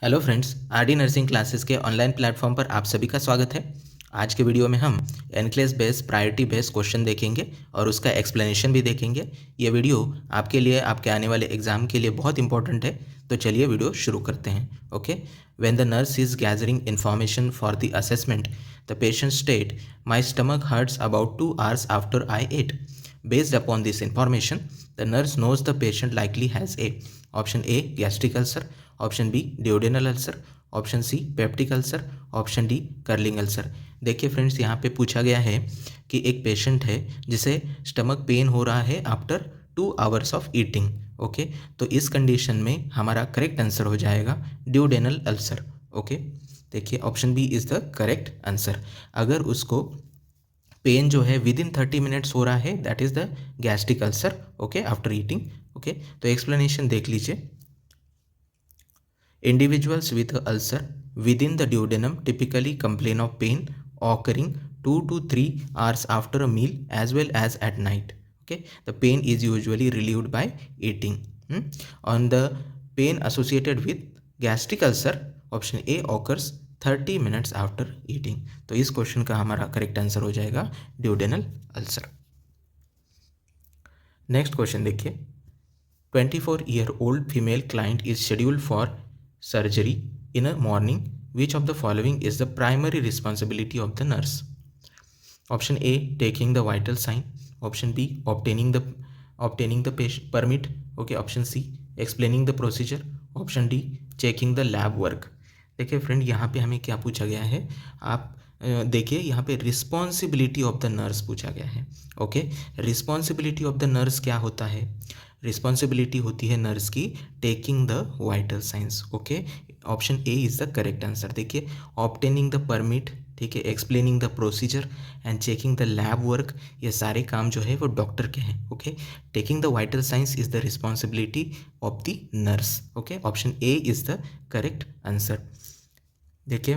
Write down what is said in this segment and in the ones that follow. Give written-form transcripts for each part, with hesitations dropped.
Hello friends, RD nursing classes के online platform पर आप सभी का स्वागत है। आज के वीडियो में हम एनक्लेस बेस्ड प्रायोरिटी बेस्ड क्वेश्चन देखेंगे और उसका एक्सप्लेनेशन भी देखेंगे। ये वीडियो आपके लिए, आपके आने वाले एग्जाम के लिए बहुत इंपॉर्टेंट है। तो चलिए वीडियो शुरू करते हैं। Okay, when the nurse is gathering information for the assessment, the patient state, my stomach hurts about 2 hours after I ate. Based upon this information, the nurse knows the patient likely has a option A gastric ulcer, option B duodenal ulcer, option C peptic ulcer, option D Curling ulcer. देखिए friends, यहाँ पे पूछा गया है कि एक patient है जिसे स्टमक पेन हो रहा है after 2 hours of eating. Okay, तो इस कंडीशन में हमारा करेक्ट आंसर हो जाएगा ड्यूडेनल अल्सर। ओके, देखिए option B is the correct answer. अगर उसको पेन जो है विद इन 30 मिनट्स हो रहा है, that is the gastric ulcer. Okay, after eating. Okay, तो एक्सप्लेनेशन देख लीजिए। Individuals with a ulcer within the duodenum typically complain of pain occurring 2 to 3 hours after a meal as well as at night. Okay, the pain is usually relieved by eating. On the pain associated with gastric ulcer, option A occurs 30 minutes after eating. तो इस question का हमारा correct answer हो जाएगा duodenal ulcer. Next question देखिए। 24-year-old female client is scheduled for surgery in a morning. Which of the following is the primary responsibility of the nurse? Option A taking the vital sign, option B obtaining the patient permit, okay, option C explaining the procedure, option D checking the lab work। देखिए friend, यहाँ पे हमें क्या पूछा गया है, आप देखिए यहाँ पे रिस्पॉन्सिबिलिटी ऑफ द नर्स पूछा गया है। Okay, responsibility of the nurse क्या होता है? रिस्पॉन्सिबिलिटी होती है नर्स की taking the vital science. Okay, option A is the correct answer. देखिए, ऑब्टेनिंग द परमिट, ठीक है, explaining the procedure and checking the lab work, ये सारे काम जो है वो डॉक्टर के हैं। Okay, taking the vital science is the responsibility of the nurse. Okay, option A is the correct answer. देखिए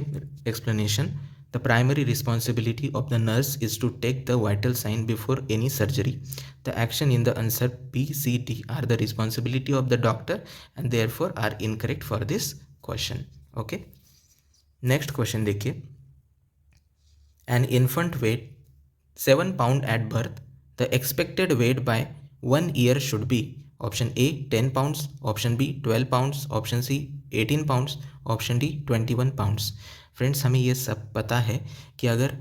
explanation. The primary responsibility of the nurse is to take the vital sign before any surgery. The action in the answer B, C, D are the responsibility of the doctor and therefore are incorrect for this question. Okay. Next question देखिए। An infant weight 7 pound at birth. The expected weight by 1 year should be option A 10 pounds, option B 12 pounds, option C 18 pounds, option D 21 pounds। Friends, हमें ये सब पता है कि अगर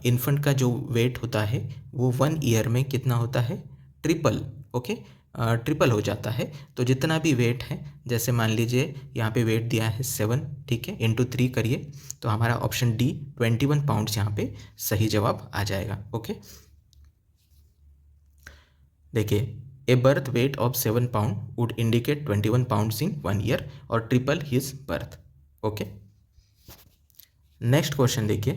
infant का जो वेट होता है वो 1 ईयर में कितना होता है, ट्रिपल। ओके, ट्रिपल हो जाता है। तो जितना भी वेट है, जैसे मान लीजिए यहाँ पे वेट दिया है 7, ठीक है, इंटू 3 करिए, तो हमारा ऑप्शन डी 21 पाउंड्स यहाँ पे सही जवाब आ जाएगा। ओके, देखिए, a birth weight of 7 pound would indicate 21 pounds in 1 year और triple his birth. Okay, next question देखिए।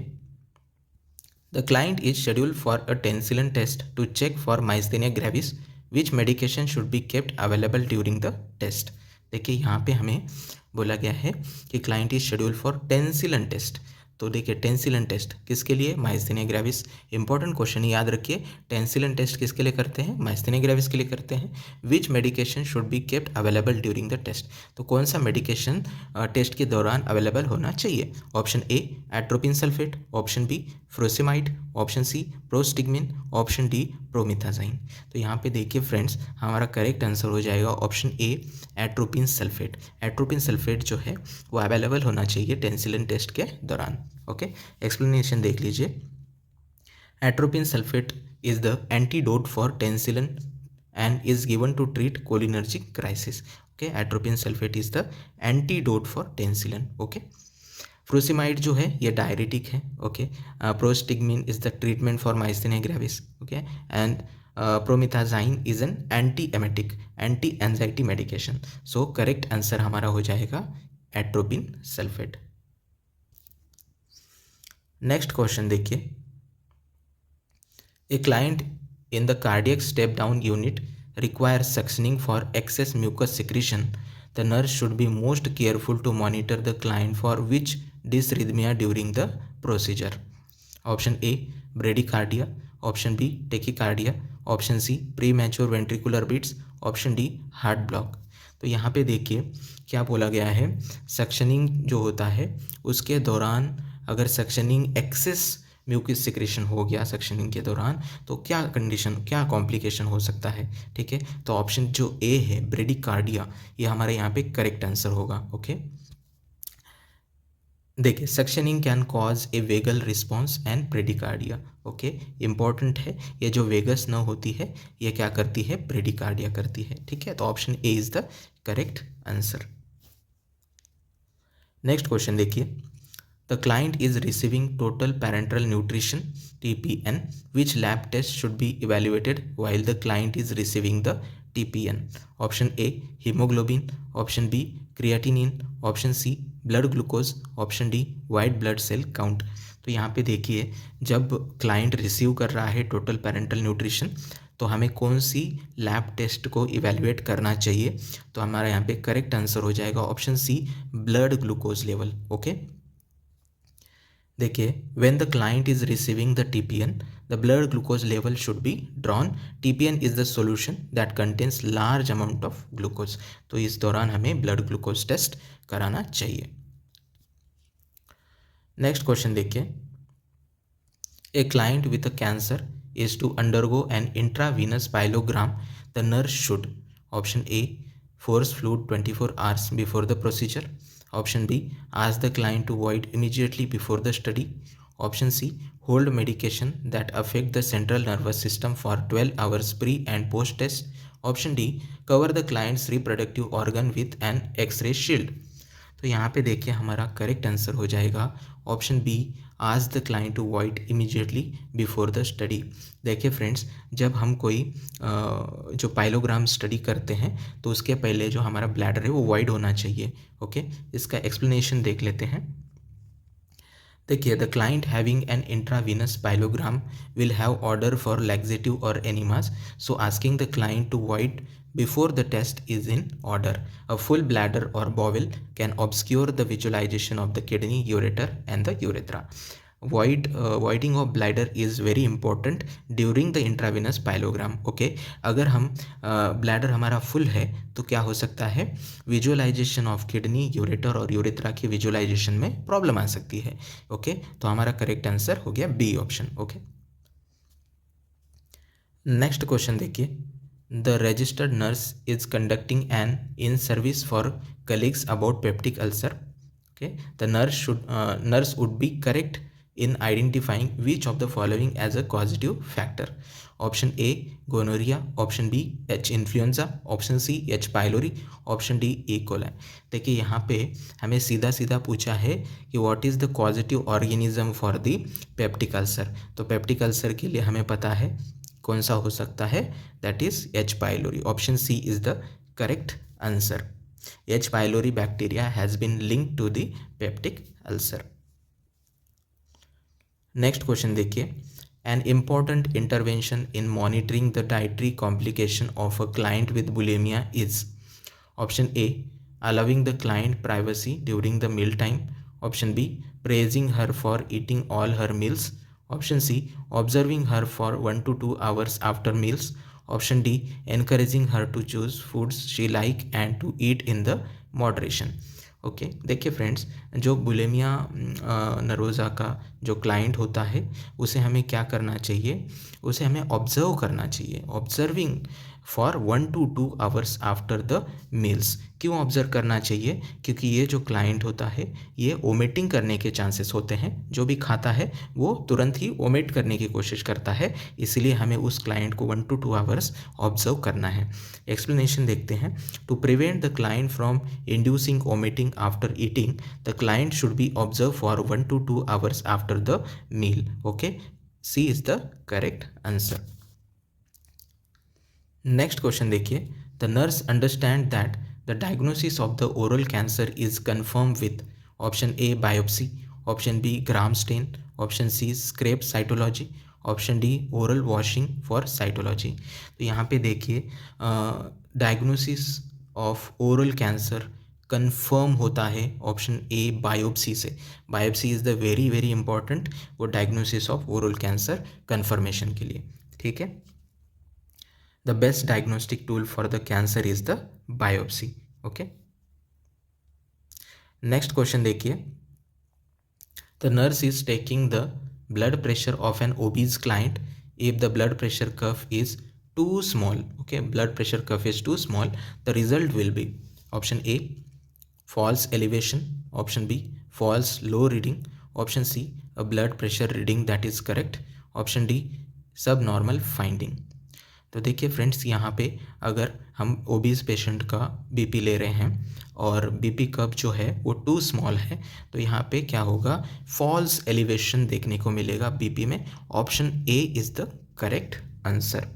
The client is scheduled for a Tensilon test to check for myasthenia gravis. Which medication should be kept available during the test. देखिए यहाँ पे हमें बोला गया है कि client is scheduled for Tensilon test. तो देखिए, टेंसिलिन टेस्ट किसके लिए? Myasthenia gravis. इंपॉर्टेंट क्वेश्चन याद रखिए, टेंसिलिन टेस्ट किसके लिए करते हैं? माइस्थेनिया ग्रेविस के लिए करते हैं। Which medication should be kept available during the test. तो कौन सा मेडिकेशन टेस्ट के दौरान अवेलेबल होना चाहिए? Option A atropine sulphate, option B furosemide, option C prostigmin, option D promethazine. तो यहाँ पे देखिए फ्रेंड्स, हमारा करेक्ट आंसर हो जाएगा option A atropine sulphate. Atropine sulphate जो है वो अवेलेबल होना चाहिए टेंसिलिन टेस्ट के दौरान। ओके, एक्सप्लेनेशन देख लीजिए। Atropine sulphate is the antidote for Tensilon and is given to treat cholinergic crisis. Okay, atropine sulphate is the antidote for Tensilon. Okay, furosemide जो है ये डायरेटिक है। Okay, prostigmin is the treatment for myasthenia gravis. Okay, and promethazine is an antiemetic, anti anxiety medication. So correct answer हमारा हो जाएगा atropine sulphate. Next question देखिए। A client in the cardiac step down unit requires suctioning for excess mucus secretion. The nurse should be most careful to monitor the client for which dysrhythmia during the procedure. Option A bradycardia, option B tachycardia, option C premature ventricular beats, option D heart block। तो यहाँ पे देखिए क्या बोला गया है, suctioning जो होता है उसके दौरान अगर सक्शनिंग एक्सेस म्यूकस सिक्रेशन हो गया सक्शनिंग के दौरान, तो क्या कंडीशन, क्या कॉम्प्लिकेशन हो सकता है। ठीक है, तो ऑप्शन जो ए है ब्रेडिकार्डिया, ये हमारे यहाँ पे करेक्ट आंसर होगा। ओके, देखिए suctioning can cause A vagal response and bradycardia. Okay, important है, ये जो वेगस न होती है ये क्या करती है, ब्रेडिकार्डिया करती है। ठीक है, तो option A is the correct answer. Next question देखिए, the client is receiving total parenteral nutrition TPN, which lab test should be evaluated while the client is receiving the TPN? Option A haemoglobin, option B creatinine, option C blood glucose, option D white blood cell count. तो यहाँ पे देखिए जब client receive कर रहा है total parenteral nutrition, तो हमें कौन सी लैब टेस्ट को इवेल्युएट करना चाहिए, तो हमारा यहाँ पे करेक्ट आंसर हो जाएगा option C blood glucose level. Okay, देखिए when the client is receiving the TPN, the blood glucose level should be drawn. TPN is the solution that contains large amount of glucose. तो इस दौरान हमें blood glucose test कराना चाहिए। Next question देखिए, a client with a cancer is to undergo an intravenous pyelogram, the nurse should, option A, force fluid 24 hours before the procedure, option B, ask the client to void immediately before the study, option C, hold medication that affect the central nervous system for 12 hours pre and post test, option D, cover the client's reproductive organ with an X-ray shield। तो यहाँ पे देखिए हमारा correct answer हो जाएगा option B, ask the client to void immediately before the study. देखिए friends, जब हम कोई जो पाइलोग्राम स्टडी करते हैं तो उसके पहले जो हमारा ब्लैडर है वो वाइड होना चाहिए। ओके, इसका एक्सप्लेनेशन देख लेते हैं। देखिए the client having an intravenous pyelogram will have order for laxative और enemas, so asking the client to void before the test is in order. A full bladder or bowel can obscure the visualization of the kidney, ureter and the urethra. Voiding of bladder is very important during the intravenous pyelogram. Okay, अगर हम bladder हमारा full है तो क्या हो सकता है, visualisation of kidney, ureter और यूरेथ्रा की विजुअलाइजेशन में प्रॉब्लम आ सकती है। ओके, तो हमारा करेक्ट आंसर हो गया B option. Okay, next question देखिए, the registered nurse is conducting an in service for colleagues about peptic ulcer. Okay, the nurse would be correct in identifying which of the following as a causative factor. Option A gonorrhea, option B H influenza, option C H pylori, option D E coli। देखिए यहाँ पे हमें सीधा सीधा पूछा है कि what is the causative organism for the peptic ulcer. तो पेप्टिक अल्सर के लिए हमें पता है कौन सा हो सकता है, that is H pylori. Option C is the correct answer. H pylori bacteria has been linked to the peptic ulcer. Next question देखिए, an important intervention in monitoring the dietary complication of a client with bulimia is, option A allowing the client privacy during the meal time, option B praising her for eating all her meals, option C observing her for 1 to 2 hours after meals, option D encouraging her to choose foods she like and to eat in the moderation। Okay, देखिए friends, जो bulimia नरोज़ा का जो client होता है उसे हमें क्या करना चाहिए, उसे हमें ऑब्जर्व करना चाहिए, observing for 1 to 2 hours after the meals. क्यों ऑब्जर्व करना चाहिए, क्योंकि ये जो क्लाइंट होता है ये ओमिटिंग करने के चांसेस होते हैं, जो भी खाता है वो तुरंत ही ओमिट करने की कोशिश करता है, इसलिए हमें उस क्लाइंट को 1 to 2 आवर्स ऑब्जर्व करना है। एक्सप्लेनेशन देखते हैं, to prevent the client from inducing vomiting after eating, the client should be observe for 1 to 2 hours after the meal. Okay, C is the correct answer. Next question देखिए, the nurse understand that the diagnosis of the oral cancer is confirm with, option A biopsy, option B Gram stain, option C scrape cytology, option D oral washing for cytology. तो यहाँ पे देखिए diagnosis of oral cancer confirm होता है option A biopsy से। Biopsy is the very very important वो diagnosis of oral cancer confirmation के लिए। ठीक है, the best diagnostic tool for the cancer is the biopsy। Okay. Next question देखिए, the nurse is taking the blood pressure of an obese client if the blood pressure curve is too small. Okay, blood pressure curve is too small, the result will be option A, false elevation, option B, false low reading, option C, a blood pressure reading that is correct, option D, subnormal finding. तो देखिए friends, यहाँ पे अगर हम obese patient का BP ले रहे हैं और बीपी कर्व जो है वो टू स्मॉल है, तो यहाँ पे क्या होगा, फॉल्स एलिवेशन देखने को मिलेगा बीपी में। Option A is the correct answer.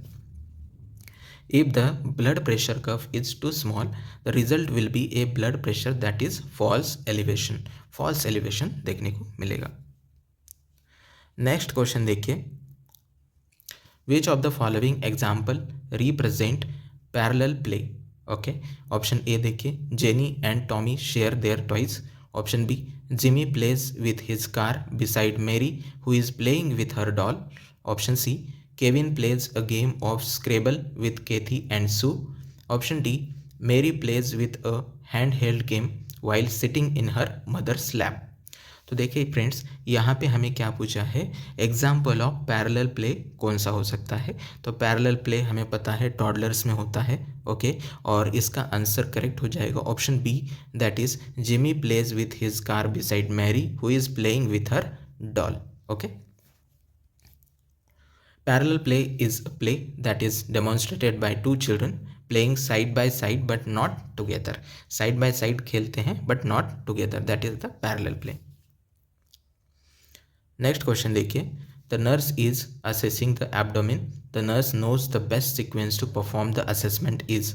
If the blood pressure curve is too small, the result will be a blood pressure that is false elevation. false elevation देखने को मिलेगा। नेक्स्ट क्वेश्चन देखिए, which of the following example represent parallel play? Okay, option A देखिए, Jenny and Tommy share their toys, option B, Jimmy plays with his car beside Mary who is playing with her doll, option C, Kevin plays a game of Scrabble with Kathy and Sue, option D, Mary plays with a handheld game while sitting in her mother's lap. तो देखिए friends, यहाँ पे हमें क्या पूछा है, example of parallel play कौन सा हो सकता है। तो पैरेलल प्ले हमें पता है टॉडलर्स में होता है, ओके, और इसका आंसर करेक्ट हो जाएगा option B, that is Jimmy plays with his car beside Mary who is playing with her doll. Okay, parallel play is a play that is demonstrated by two children playing side by side but not together. Side by side खेलते हैं but not together, that is the parallel play. Next question देखिए, the nurse is assessing the abdomen, the nurse knows the best sequence to perform the assessment is,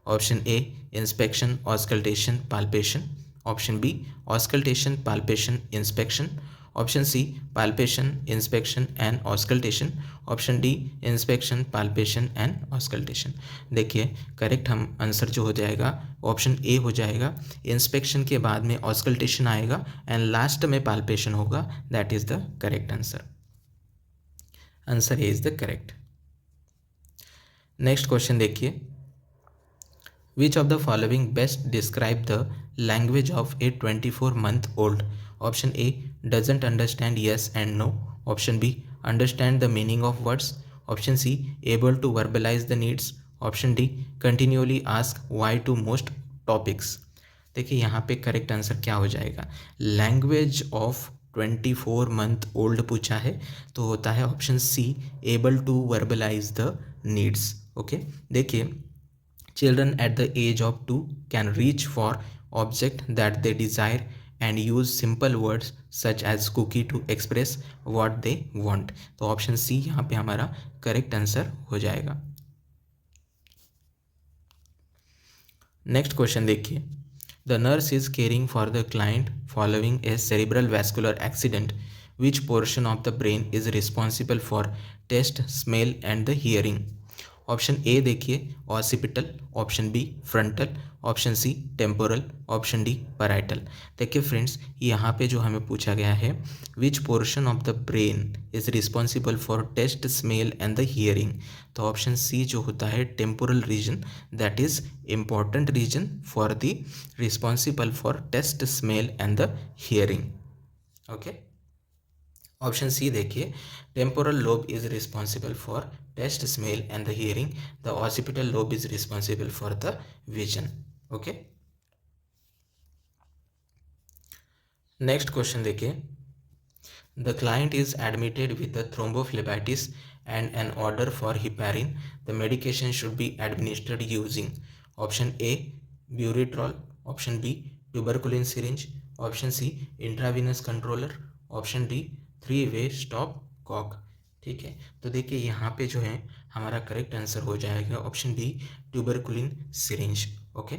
option A, inspection auscultation palpation, option B, auscultation palpation inspection, option C, palpation inspection and auscultation, option D, inspection palpation and auscultation. देखिए correct हम answer जो हो जाएगा option A हो जाएगा, inspection के बाद में ऑस्कल्टेशन आएगा एंड लास्ट में पाल्पेशन होगा, that is the correct answer. Answer A is the correct. Next question देखिए, which of the following best describe the language of a 24-month old? Option A, doesn't understand yes and no, option B, understand the meaning of words, option C, able to verbalize the needs, option D, continually ask why to most topics। देखिए यहाँ पे correct answer क्या हो जाएगा, language of 24-month old पूछा है तो होता है option C, able to verbalise the needs. Okay, देखिए children at the age of 2 can reach for object that they desire and use simple words such as cookie to express what they want। तो option C यहाँ पे हमारा correct answer हो जाएगा। Next question देखिए, the nurse is caring for the client following a cerebral vascular accident, which portion of the brain is responsible for taste, smell and the hearing. Option A देखिए occipital, option B frontal, option C temporal, option D parietal. देखिए friends, यहाँ पे जो हमें पूछा गया है, which portion of the brain is responsible for taste, smell and the hearing, तो ऑप्शन सी जो होता है temporal region, that is important region for the responsible for taste, smell and the hearing. Okay, option C देखिए, temporal lobe is responsible for taste, smell and the hearing, the occipital lobe is responsible for the vision. Okay, next question देखिए, the client is admitted with the thrombophlebitis and an order for heparin, the medication should be administered using, option A Buretrol, option B tuberculin syringe, option C intravenous controller, option D 3-way stopcock. ठीक है, तो देखिए यहाँ पे जो है हमारा correct answer हो जाएगा option B tuberculin syringe. Okay,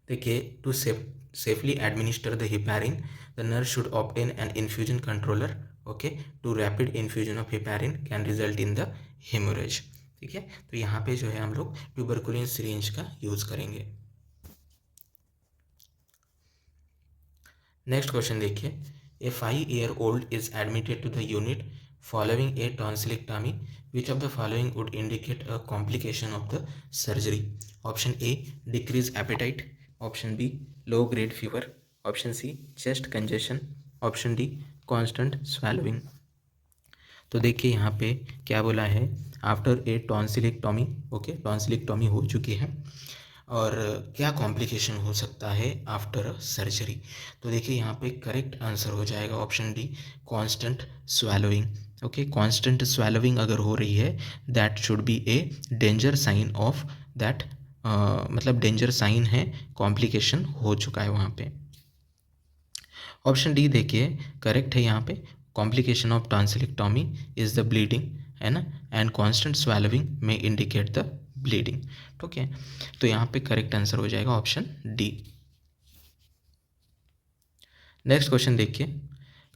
देखिए to safely administer the heparin the nurse should obtain an infusion controller. Okay, too rapid infusion of heparin can result in the haemorrhage. ठीक है, तो यहाँ पे जो है हम लोग ट्यूबरकुलिन सिरिंज का यूज करेंगे। नेक्स्ट क्वेश्चन देखिए, A 5-year-old is admitted to the unit following a tonsillectomy, which of the following would indicate a complication of the surgery? Option A, decreased appetite. Option B, low grade fever. Option C, chest congestion. Option D, constant swallowing. तो देखिए यहाँ पे क्या बोला है, after a tonsillectomy, okay, tonsillectomy हो चुकी है और क्या कॉम्प्लिकेशन हो सकता है आफ्टर सर्जरी। तो देखिए यहाँ पे करेक्ट आंसर हो जाएगा option D, constant swallowing. Okay, constant swallowing अगर हो रही है that should be a danger sign of that, मतलब डेंजर साइन है, कॉम्प्लिकेशन हो चुका है वहाँ पे। ऑप्शन डी देखिए करेक्ट है यहाँ पे, complication of tonsillectomy is the bleeding, है ना, एंड कांस्टेंट स्वैलोइंग में इंडिकेट द ब्लीडिंग। ठीक है, तो यहाँ पे करेक्ट आंसर हो जाएगा ऑप्शन डी। नेक्स्ट क्वेश्चन देखिए,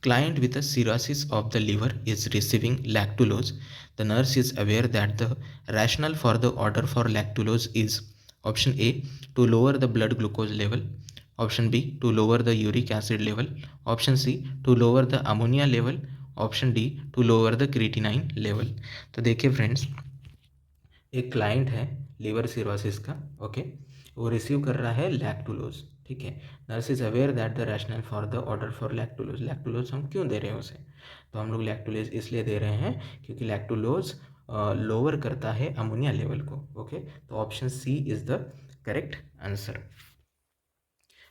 client with cirrhosis of the liver is receiving lactulose. The nurse is aware that the rationale for the order for lactulose is option A, to lower the blood glucose level. Option B, to lower the uric acid level. Option C, to lower the ammonia level. Option D, to lower the creatinine level. तो देखिए friends, एक client है liver cirrhosis का, okay, वो receive कर रहा है lactulose, ठीक है। Nurse is aware that the rational for the order for lactulose, lactulose हम क्यों दे रहे हैं उसे, तो हम लोग लैक्टुलोज इसलिए दे रहे हैं क्योंकि लैक्टुलोज लोअर करता है अमोनिया लेवल को, ओके। तो option C is the correct answer.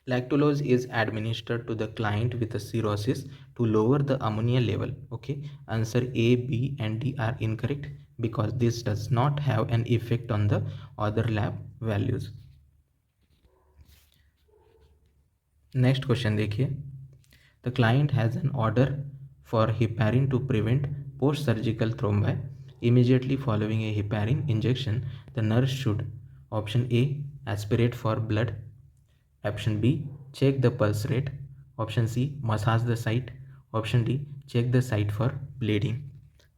Lactulose is administered to the client with a cirrhosis to lower the ammonia level. Okay, answer A, B and D are incorrect because this does not have an effect on the other lab values. Next question देखिए, the client has an order for heparin to prevent post-surgical thrombi. Immediately following a heparin injection, the nurse should option A, aspirate for blood. Option B, check the pulse rate. Option C, massage the site. Option D, check the site for bleeding.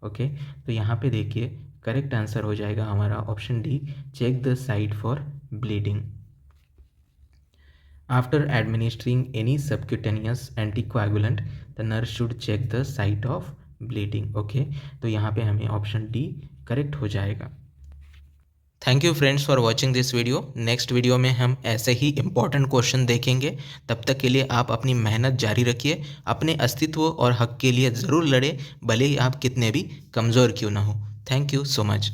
Okay, तो यहाँ पे देखिए correct answer हो जाएगा हमारा option D, check the site for bleeding. After administering any subcutaneous anticoagulant the nurse should check the site of bleeding. Okay, तो यहाँ पे हमें ऑप्शन डी करेक्ट हो जाएगा। Thank you friends for watching this video. Next video में हम ऐसे ही important question देखेंगे। तब तक के लिए आप अपनी मेहनत जारी रखिए, अपने अस्तित्व और हक के लिए ज़रूर लड़े, भले ही आप कितने भी कमज़ोर क्यों ना हो। Thank you so much.